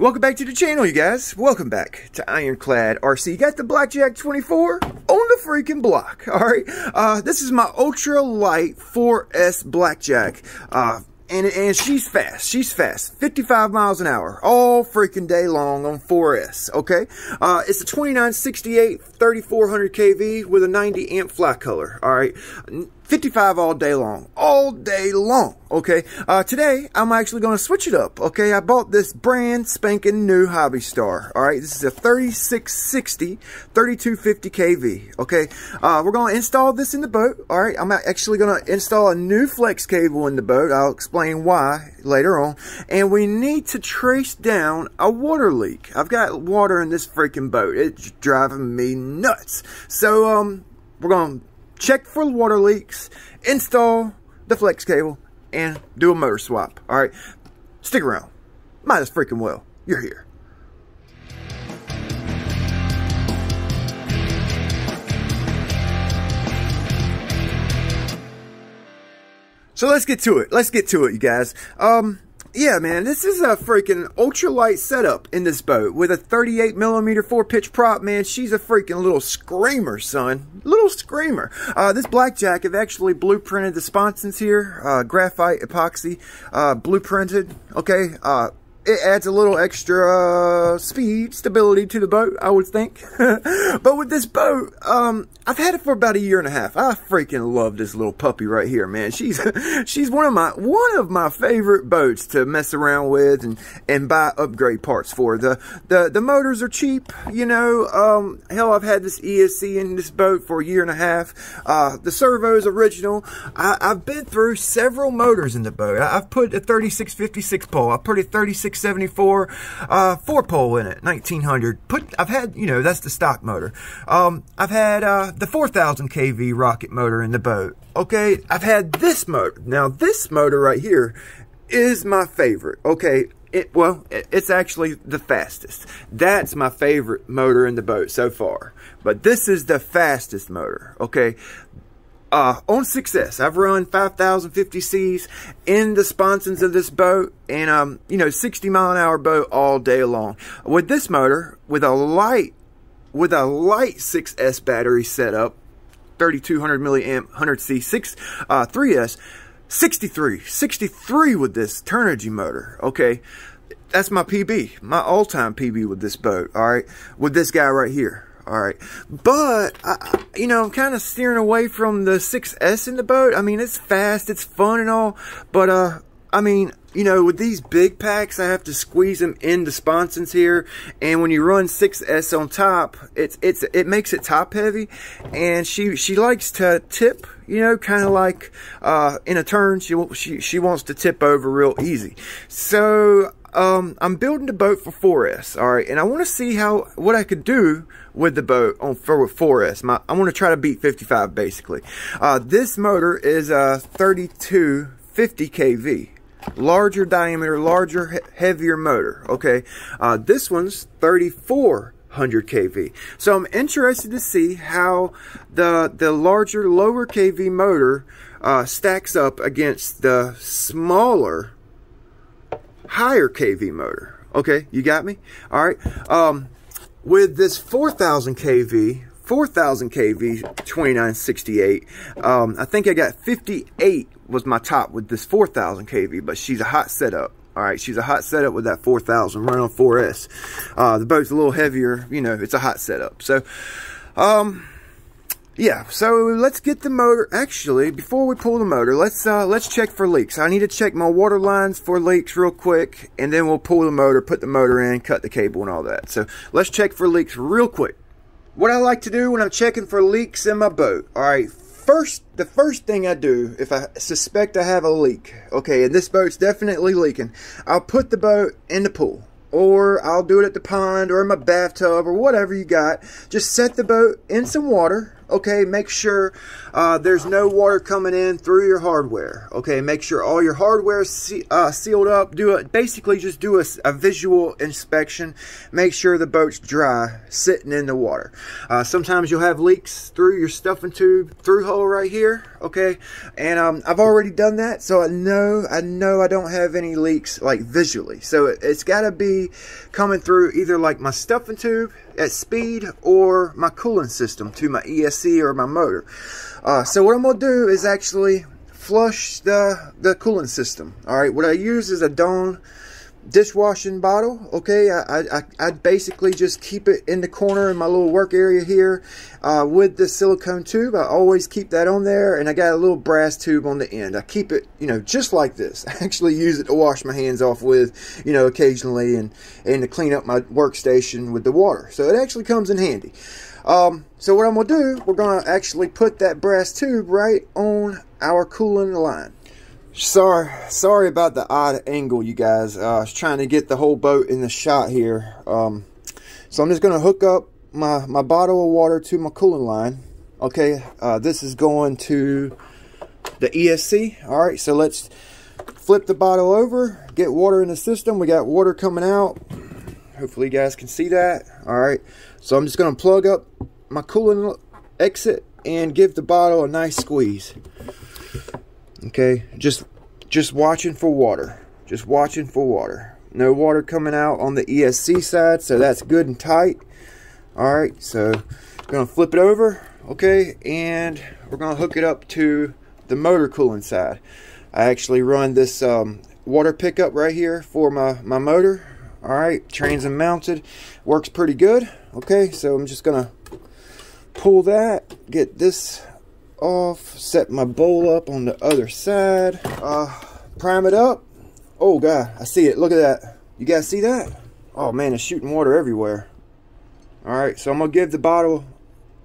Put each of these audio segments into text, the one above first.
Welcome back to the channel, you guys. Welcome back to Ironclad RC. You got the Blackjack 24 on the freaking block. Alright, this is my ultra light 4S Blackjack. And she's fast. She's fast. 55 miles an hour. All freaking day long on 4S. Okay? It's a 2968 3400 kV with a 90 amp flat color. Alright? 55 all day long. All day long. Okay? Today, I'm actually going to switch it up. Okay? I bought this brand spanking new Hobbystar. Alright? This is a 3660 3250 kV. Okay? We're going to install this in the boat. Alright? I'm actually going to install a new Flexcable in the boat. I'll explain why later on. And we need to trace down a water leak. I've got water in this freaking boat. It's driving me nuts. So, we're going to check for water leaks, install the Flexcable, and do a motor swap. Alright, stick around. Might as freaking well. You're here. So let's get to it. Let's get to it, you guys. Yeah, man, this is a freaking ultralight setup in this boat with a 38mm 4-pitch prop, man. She's a freaking little screamer, son. Little screamer. This Blackjack, I've actually blueprinted the sponsons here. Graphite epoxy, blueprinted, okay? It adds a little extra stability to the boat, I would think. But with this boat, I've had it for about 1.5 years. I freaking love this little puppy right here, man. She's one of my favorite boats to mess around with and buy upgrade parts for. The motors are cheap, you know. Hell, I've had this ESC in this boat for 1.5 years. The servo's original. I've been through several motors in the boat. I've put a 3656 pole. I put a 3674 4-pole in it, 1900. I've had, you know, that's the stock motor. I've had the 4000 kV rocket motor in the boat. Okay, I've had this motor. Now this motor right here is my favorite. Okay, it's actually the fastest. That's my favorite motor in the boat so far. But this is the fastest motor. Okay. On 6S, I've run 5,050 Cs in the sponsons of this boat, and you know, 60-mile-an-hour boat all day long. With this motor, with a light 6S battery setup, 3200 milliamp 100C 3S, 63 with this Turnigy motor. Okay, that's my PB, my all-time PB with this boat. All right, with this guy right here. All right, but you know, I'm kind of steering away from the 6S in the boat. I mean, it's fast, it's fun and all, but I mean, you know, with these big packs, I have to squeeze them into sponsons here, and when you run 6S on top, it makes it top heavy, and she likes to tip, you know, kind of like in a turn, she wants to tip over real easy. So I'm building the boat for 4S, all right, and I want to see what I could do with the boat for 4S. I want to try to beat 55 basically. This motor is a 3250 kV, larger diameter, larger, heavier motor. Okay, this one's 3400 kV. So I'm interested to see how the larger, lower kV motor stacks up against the smaller, higher kV motor. Okay, you got me? All right. With this 4000 kV 2968, I think I got 58 was my top with this 4000 kV, but she's a hot setup. All right, she's a hot setup with that 4000 running on 4S. The boat's a little heavier, you know, it's a hot setup. So, yeah, so let's get the motor. Actually, before we pull the motor, let's check for leaks. I need to check my water lines for leaks real quick, and then we'll pull the motor, put the motor in, cut the cable and all that. So let's check for leaks real quick. What I like to do when I'm checking for leaks in my boat, all right, the first thing I do if I suspect I have a leak, okay, and this boat's definitely leaking, I'll put the boat in the pool. Or I'll do it at the pond or in my bathtub or whatever you got. Just set the boat in some water, okay, make sure there's no water coming in through your hardware. Okay, make sure all your hardware is sealed up. Basically just do a visual inspection. Make sure the boat's dry, sitting in the water. Sometimes you'll have leaks through your stuffing tube through hole right here. Okay, and I've already done that, so I know I don't have any leaks like visually. So it's got to be coming through either like my stuffing tube at speed or my cooling system to my ESC or my motor. So what I'm gonna do is actually flush the cooling system. All right, what I use is a Dawn dishwashing bottle. Okay, I basically just keep it in the corner in my little work area here with the silicone tube. I always keep that on there, and I got a little brass tube on the end. I keep it, you know, just like this. I actually use it to wash my hands off with, you know, occasionally, and to clean up my workstation with the water. So it actually comes in handy. So what I'm gonna do, we're gonna actually put that brass tube right on our cooling line. Sorry about the odd angle, you guys. I was trying to get the whole boat in the shot here. So I'm just going to hook up my bottle of water to my cooling line. Okay, this is going to the ESC. All right, so let's flip the bottle over, get water in the system. We got water coming out. Hopefully you guys can see that. All right, so I'm just going to plug up my cooling exit and give the bottle a nice squeeze. Okay, just watching for water. Just watching for water. No water coming out on the ESC side, so that's good and tight. Alright, so I'm going to flip it over. Okay, and we're going to hook it up to the motor cooling side. I actually run this water pickup right here for my motor. Alright, transom mounted. Works pretty good. Okay, so I'm just going to pull that, get this off, set my bowl up on the other side, prime it up. Oh god, I see it. Look at that. You guys see that? Oh man, it's shooting water everywhere. Alright, so I'm gonna give the bottle,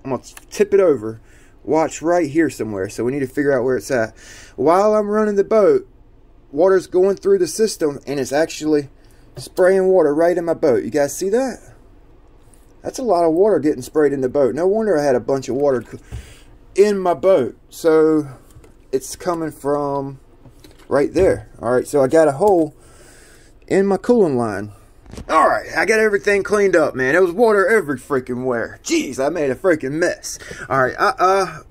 I'm gonna tip it over. Watch right here somewhere, so we need to figure out where it's at. While I'm running the boat, water's going through the system and it's actually spraying water right in my boat. You guys see that? That's a lot of water getting sprayed in the boat. No wonder I had a bunch of water in my boat. So it's coming from right there. All right, so I got a hole in my cooling line. All right, I got everything cleaned up, man. There was water every freaking where. Jeez, I made a freaking mess. All right,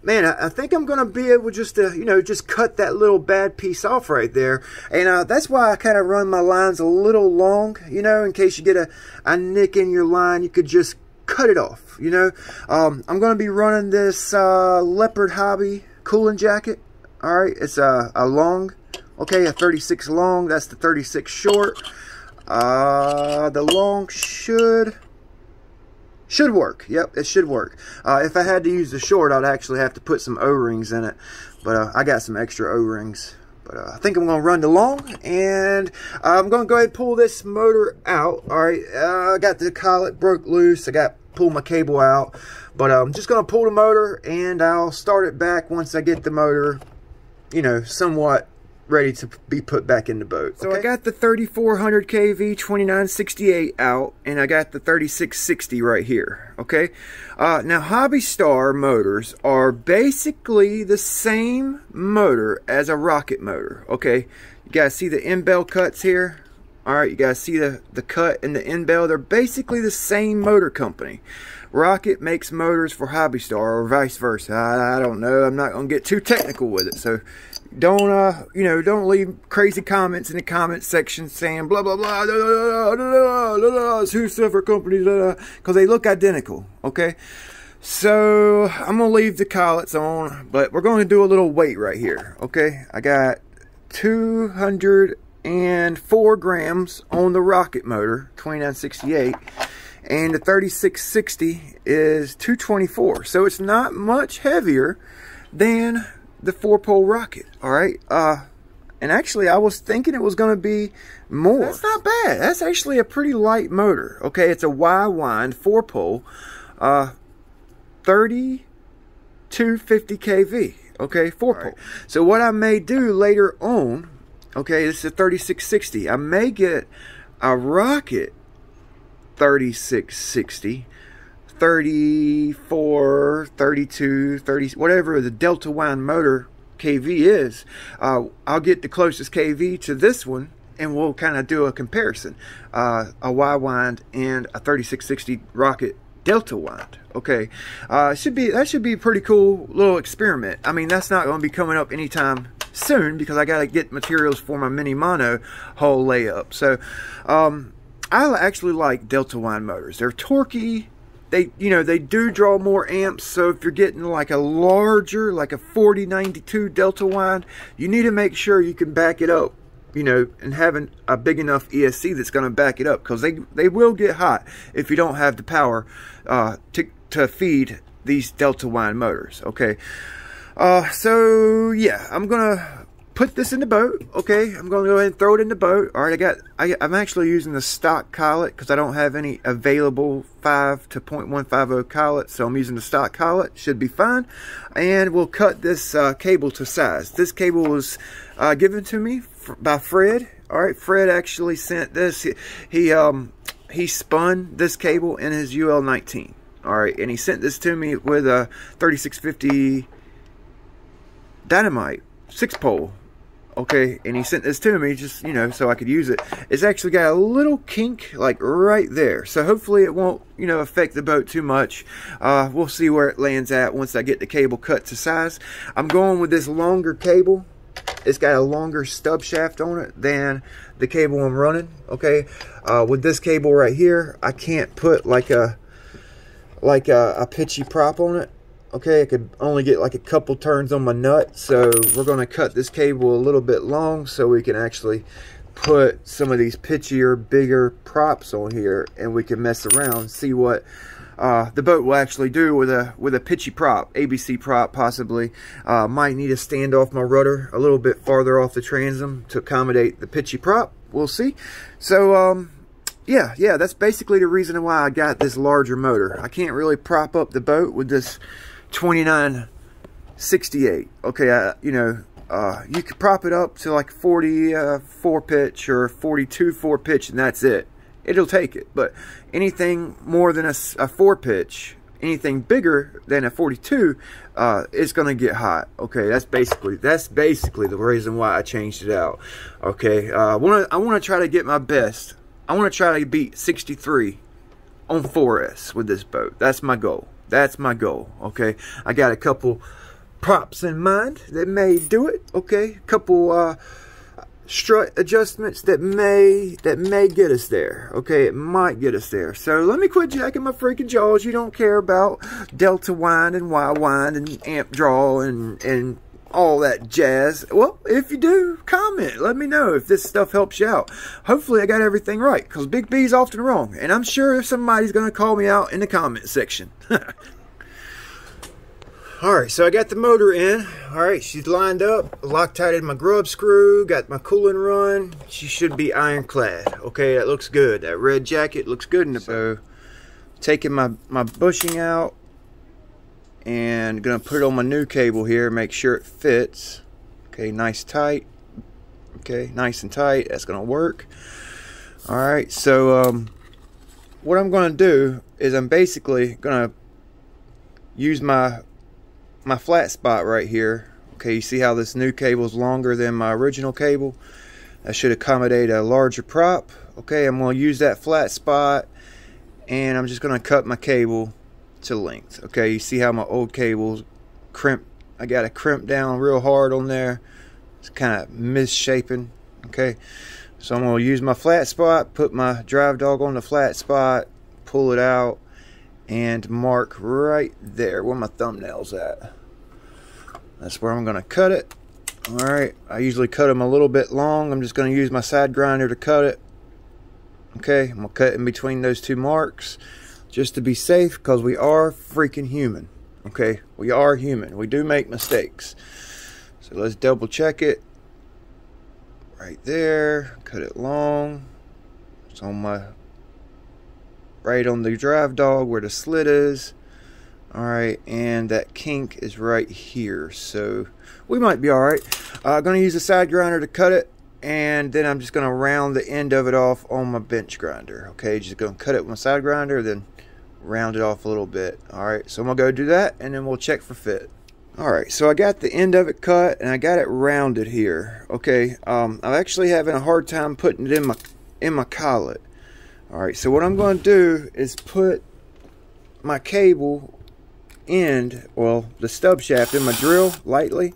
man, I think I'm gonna be able just to, you know, just cut that little bad piece off right there. And that's why I kind of run my lines a little long, you know, in case you get a nick in your line, you could just cut it off, you know. I'm going to be running this Leopard Hobby cooling jacket. All right, it's a long, okay, a 36 long. That's the 36 short. The long should work. Yep, it should work. If I had to use the short, I'd actually have to put some O-rings in it, but I got some extra O-rings. But I think I'm going to run the long, and I'm going to go ahead and pull this motor out. All right, I got the collet broke loose. I got to pull my cable out. But I'm just going to pull the motor, and I'll start it back once I get the motor, you know, somewhat ready to be put back in the boat. So I got the 3400 kV 2968 out, and I got the 3660 right here. Okay, now Hobbystar motors are basically the same motor as a rocket motor. Okay, you guys see the end bell cuts here? All right, you guys see the cut in the end bell? They're basically the same motor company. Rocket makes motors for Hobbystar, or vice versa. I don't know. I'm not gonna get too technical with it, so don't you know, don't leave crazy comments in the comment section saying blah blah blah, two separate companies, because they look identical. Okay, so I'm gonna leave the collets on, but we're going to do a little weight right here. Okay, I got 204 grams on the rocket motor 2968, and the 3660 is 224, so it's not much heavier than the 4-pole rocket. All right, and actually I was thinking it was going to be more. That's not bad. That's actually a pretty light motor. Okay, it's a Y-wind 4-pole, 3250 kV. Okay, 4-pole. Right. So what I may do later on, okay, this is a 3660. I may get a rocket 3660 34, 32, 30, whatever the Delta Wind motor KV is. I'll get the closest KV to this one, and we'll kind of do a comparison. A Y wind and a 3660 Rocket Delta Wind. Okay, that should be a pretty cool little experiment. I mean, that's not going to be coming up anytime soon because I got to get materials for my mini mono hull layup. So I actually like Delta Wind motors. They're torquey. They do draw more amps. So if you're getting like a larger, like a 4092 Delta Wind, you need to make sure you can back it up, and having a big enough ESC that's going to back it up, because they will get hot if you don't have the power to feed these Delta Wind motors. Okay, so yeah, I'm gonna put this in the boat. Okay, I'm gonna go ahead and throw it in the boat. All right, I'm actually using the stock collet because I don't have any available 5 to 0.150 collet, so I'm using the stock collet. Should be fine. And we'll cut this cable to size. This cable was given to me by Fred. All right, Fred actually sent this. He spun this cable in his UL19. All right, and he sent this to me with a 3650 DYNIMITE 6-pole. Okay, and he sent this to me just, so I could use it. It's actually got a little kink, like right there. So hopefully it won't, affect the boat too much. We'll see where it lands at once I get the cable cut to size. I'm going with this longer cable. It's got a longer stub shaft on it than the cable I'm running. Okay, with this cable right here, I can't put like a pitchy prop on it. Okay, I could only get like a couple turns on my nut, so we're going to cut this cable a little bit long so we can actually put some of these pitchier, bigger props on here, and we can mess around and see what the boat will actually do with a pitchy prop, ABC prop possibly. Might need to stand off my rudder a little bit farther off the transom to accommodate the pitchy prop. We'll see. So yeah, that's basically the reason why I got this larger motor. I can't really prop up the boat with this 2968. Okay, you could prop it up to like 44 pitch or 42 4 pitch, and that's it. It'll take it. But anything more than a 4 pitch, anything bigger than a 42, is gonna get hot. Okay, that's basically the reason why I changed it out. Okay, I wanna try to get my best. I want to try to beat 63 on 4S with this boat. That's my goal. That's my goal. Okay, I got a couple props in mind that may do it. Okay, a couple strut adjustments that may get us there. Okay, it might get us there. So let me quit jacking my freaking jaws. You don't care about Delta Wind and Y wind and amp draw and all that jazz. Well, if you do, comment. Let me know if this stuff helps you out. Hopefully I got everything right, because Big B's often wrong, and I'm sure somebody's going to call me out in the comment section. Alright, so I got the motor in. Alright, she's lined up, Loctited my grub screw, got my cooling run. She should be ironclad. Okay, that looks good. That red jacket looks good in the boat. Taking my bushing out, and gonna put it on my new cable here, make sure it fits. Okay, nice tight. Okay, nice and tight. That's gonna work. All right, so what I'm gonna do is I'm basically gonna use my flat spot right here. Okay, you see how this new cable is longer than my original cable? That should accommodate a larger prop. Okay, I'm gonna use that flat spot, and I'm just gonna cut my cable to length. Okay, you see how my old cable's crimp? I got it crimped down real hard on there. It's kind of misshapen. Okay, so I'm going to use my flat spot, put my drive dog on the flat spot, pull it out, and mark right there where my thumbnail's at. That's where I'm going to cut it. Alright, I usually cut them a little bit long. I'm just going to use my side grinder to cut it. Okay, I'm going to cut in between those two marks, just to be safe, because we are freaking human. Okay, we are human. We do make mistakes. So let's double check it. Right there. Cut it long. It's on right on the drive dog where the slit is. Alright, and that kink is right here. So we might be alright. I'm going to use a side grinder to cut it. And then I'm just going to round the end of it off on my bench grinder. Okay, just going to cut it with my side grinder, then round it off a little bit. Alright, so I'm gonna go do that and then we'll check for fit. Alright, so I got the end of it cut and I got it rounded here. Okay, I'm actually having a hard time putting it in my collet. Alright, so what I'm going to do is put my cable end, well, the stub shaft in my drill lightly.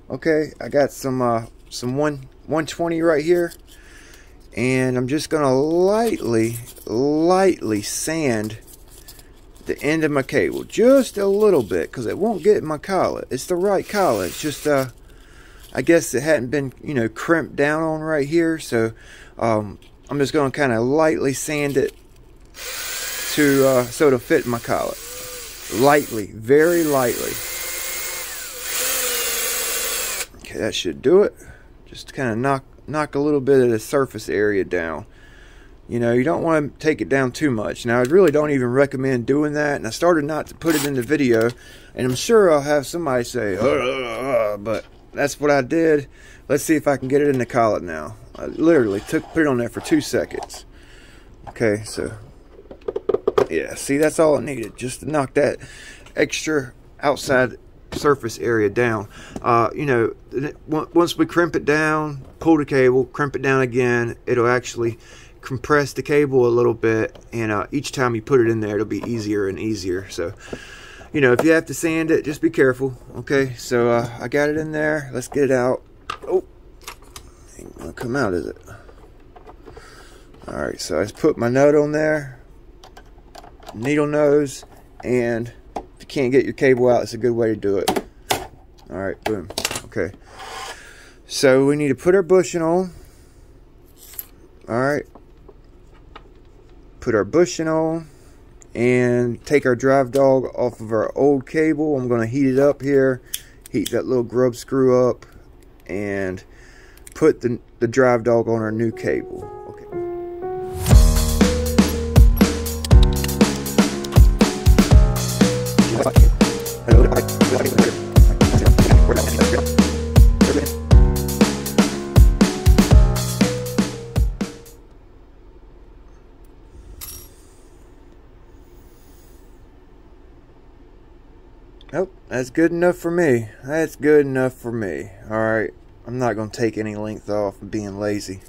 Okay, I got some 120 right here, and I'm just going to lightly sand the end of my cable just a little bit, because it won't get in my collet. It's the right collet. It's just I guess it hadn't been, you know, crimped down on right here, so I'm just going to kind of lightly sand it to so it'll fit in my collet. Lightly, very lightly. Okay, that should do it. Just kind of knock a little bit of the surface area down. You know, you don't want to take it down too much. Now, I really don't even recommend doing that, and I started not to put it in the video, and I'm sure I'll have somebody say, but that's what I did. Let's see if I can get it in the collet now. I literally put it on there for 2 seconds. Okay, so yeah, see, that's all it needed, just to knock that extra outside surface area down. You know, once we crimp it down, pull the cable, crimp it down again, it'll actually compress the cable a little bit, and each time you put it in there, it'll be easier and easier. So, you know, if you have to sand it, just be careful. Okay, so I got it in there. Let's get it out. Oh, ain't gonna come out, is it? Alright, so I just put my nut on there, needle nose, and if you can't get your cable out, it's a good way to do it. Alright, boom. Okay, so we need to put our bushing on. Alright, put our bushing on and take our drive dog off of our old cable. I'm going to heat it up here, heat that little grub screw up, and put the drive dog on our new cable. Okay. Nope, that's good enough for me. That's good enough for me. Alright, I'm not going to take any length off and being lazy.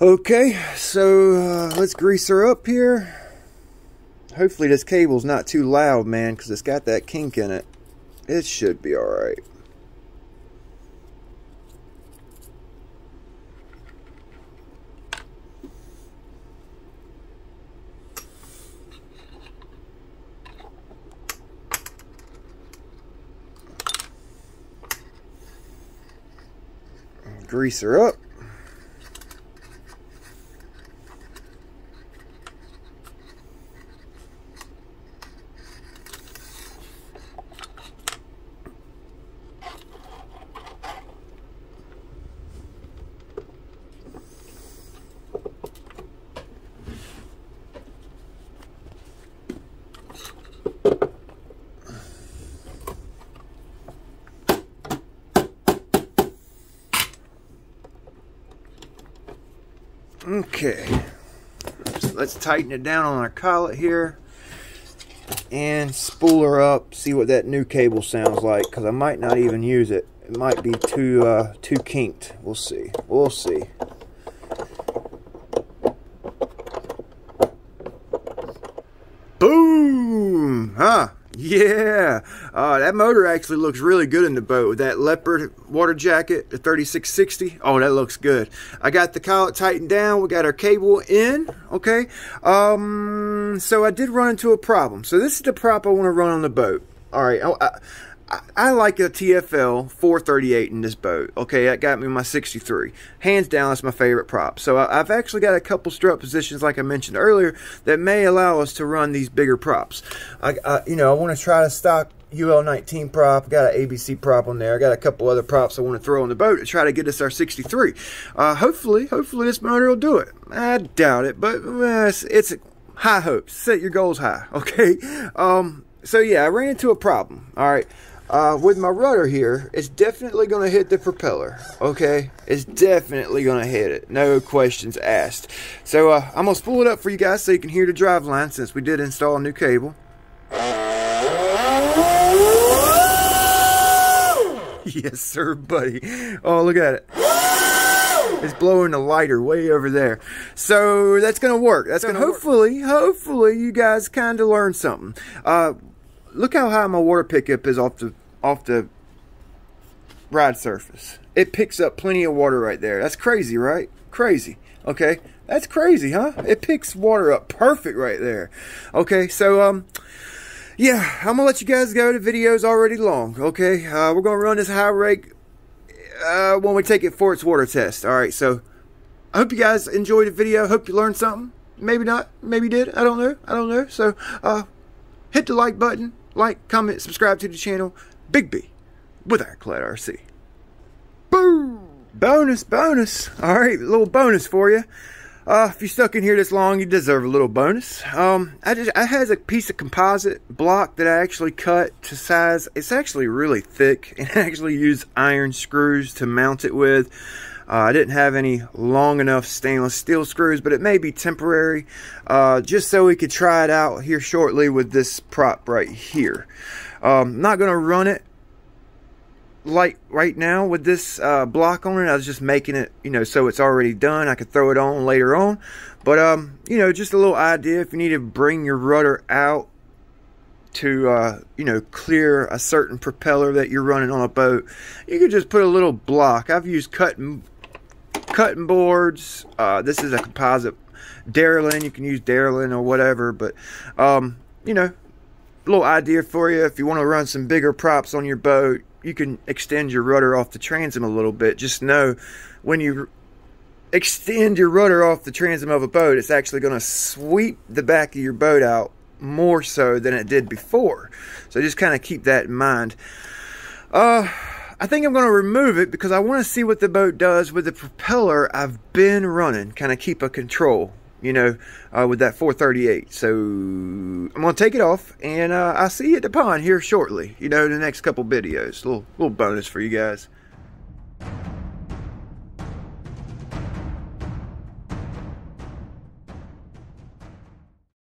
Okay, so let's grease her up here. Hopefully this cable's not too loud, man, because it's got that kink in it. It should be alright. Grease her up. Okay, so let's tighten it down on our collet here and spool her up, see what that new cable sounds like, because I might not even use it. It might be too kinked. We'll see. We'll see. Boom! Huh? Yeah, that motor actually looks really good in the boat with that leopard water jacket, the 3660. Oh, that looks good. I got the collet tightened down. We got our cable in. Okay. So I did run into a problem. So this is the prop I want to run on the boat. All right. I like a TFL 438 in this boat. Okay, that got me my 63. Hands down, that's my favorite prop. So I've actually got a couple strut positions, like I mentioned earlier, that may allow us to run these bigger props. You know, I want to try to stock UL19 prop. I got an ABC prop on there. I got a couple other props I want to throw on the boat to try to get us our 63. Hopefully this motor will do it. I doubt it, but it's high hopes. Set your goals high. Okay. So yeah, I ran into a problem. All right. with my rudder here, it's definitely going to hit the propeller, okay? It's definitely going to hit it, no questions asked. So I'm going to spool it up for you guys so you can hear the drive line, since we did install a new cable. Yes, sir, buddy. Oh, look at it. It's blowing the lighter way over there. So that's going to work. That's going to hopefully you guys kind of learn something. Look how high my water pickup is off the ride surface. It picks up plenty of water right there. That's crazy, right? Crazy. Okay, that's crazy, huh? It picks water up perfect right there. Okay, so yeah, I'm gonna let you guys go. The video's already long. Okay, we're gonna run this high rake when we take it for its water test. All right, so I hope you guys enjoyed the video. Hope you learned something. Maybe not. Maybe you did. I don't know. So hit the like button. Like, comment, subscribe to the channel. Big B with Ironclad RC. Boom! Bonus. Alright, a little bonus for you. If you're stuck in here this long, you deserve a little bonus. I had a piece of composite block that I actually cut to size. It's actually really thick, and I actually used iron screws to mount it with. I didn't have any long enough stainless steel screws, but it may be temporary, just so we could try it out here shortly with this prop right here. I'm not going to run it like right now with this block on it. I was just making it, you know, so it's already done. I could throw it on later on. But, you know, just a little idea if you need to bring your rudder out to, you know, clear a certain propeller that you're running on a boat, you could just put a little block. I've used cutting boards. This is a composite Darylin. You can use Darylin or whatever, but you know, a little idea for you. If you want to run some bigger props on your boat, you can extend your rudder off the transom a little bit. Just know when you extend your rudder off the transom of a boat, it's actually going to sweep the back of your boat out more so than it did before. So just kind of keep that in mind. I think I'm going to remove it because I want to see what the boat does with the propeller I've been running. Kind of keep a control, you know, with that 438. So I'm going to take it off, and I'll see you at the pond here shortly, you know, in the next couple videos. A little bonus for you guys.